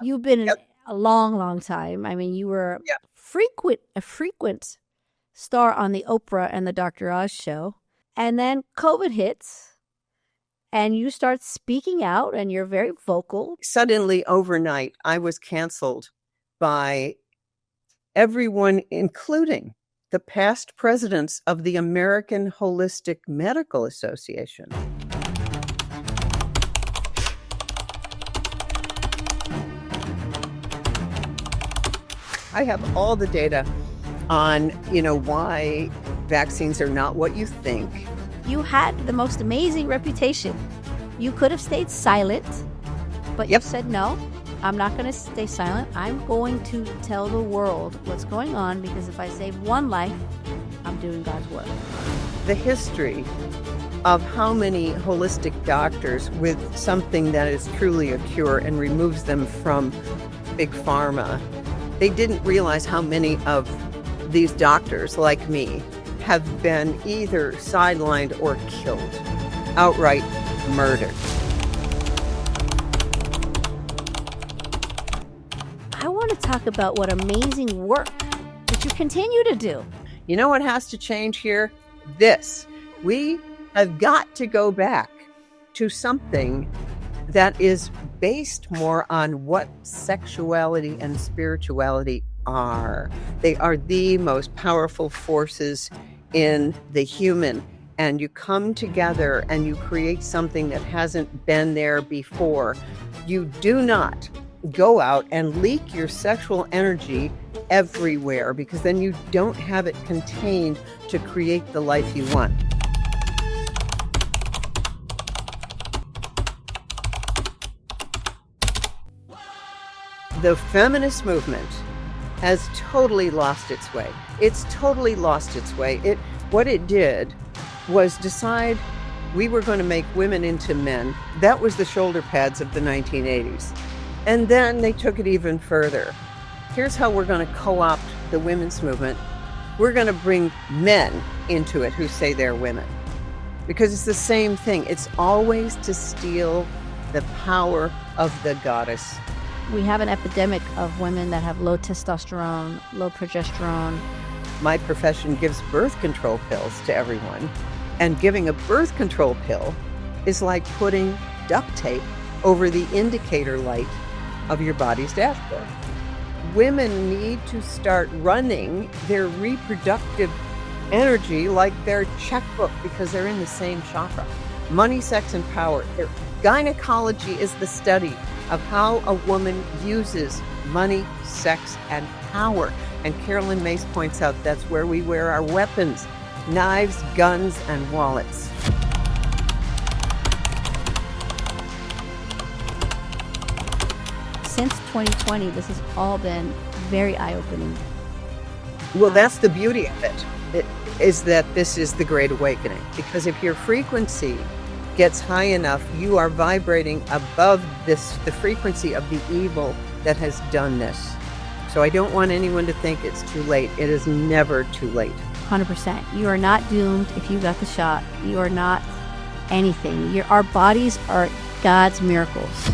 You've been in Yep. a long, long time. I mean, you were Yeah. a frequent star on the Oprah and the Dr. Oz show. And then COVID hits and you start speaking out and you're very vocal. Suddenly, overnight, I was canceled by everyone, including the past presidents of the American Holistic Medical Association. I have all the data on, why vaccines are not what you think. You had the most amazing reputation. You could have stayed silent, but Yep. you said, no, I'm not going to stay silent. I'm going to tell the world what's going on, because if I save one life, I'm doing God's work. The history of how many holistic doctors with something that is truly a cure and removes them from big pharma, they didn't realize how many of these doctors, like me, have been either sidelined or killed, outright murdered. I want to talk about what amazing work that you continue to do. You know what has to change here? This. We have got to go back to something that is based more on what sexuality and spirituality are. They are the most powerful forces in the human. And you come together and you create something that hasn't been there before. You do not go out and leak your sexual energy everywhere, because then you don't have it contained to create the life you want. The feminist movement has totally lost its way. It's totally lost its way. What it did was decide we were going to make women into men. That was the shoulder pads of the 1980s. And then they took it even further. Here's how we're going to co-opt the women's movement. We're going to bring men into it who say they're women. Because it's the same thing. It's always to steal the power of the goddess. We have an epidemic of women that have low testosterone, low progesterone. My profession gives birth control pills to everyone. And giving a birth control pill is like putting duct tape over the indicator light of your body's dashboard. Women need to start running their reproductive energy like their checkbook, because they're in the same chakra. Money, sex, and power. Gynecology is the study of how a woman uses money, sex, and power. And Carolyn Mace points out that's where we wear our weapons: knives, guns, and wallets. Since 2020, this has all been very eye-opening. Well, that's the beauty of it, is that this is the Great Awakening. Because if your frequency gets high enough, you are vibrating above the frequency of the evil that has done this. So I don't want anyone to think it's too late. It is never too late. 100%. You are not doomed if you got the shot. You are not anything. Our bodies are God's miracles.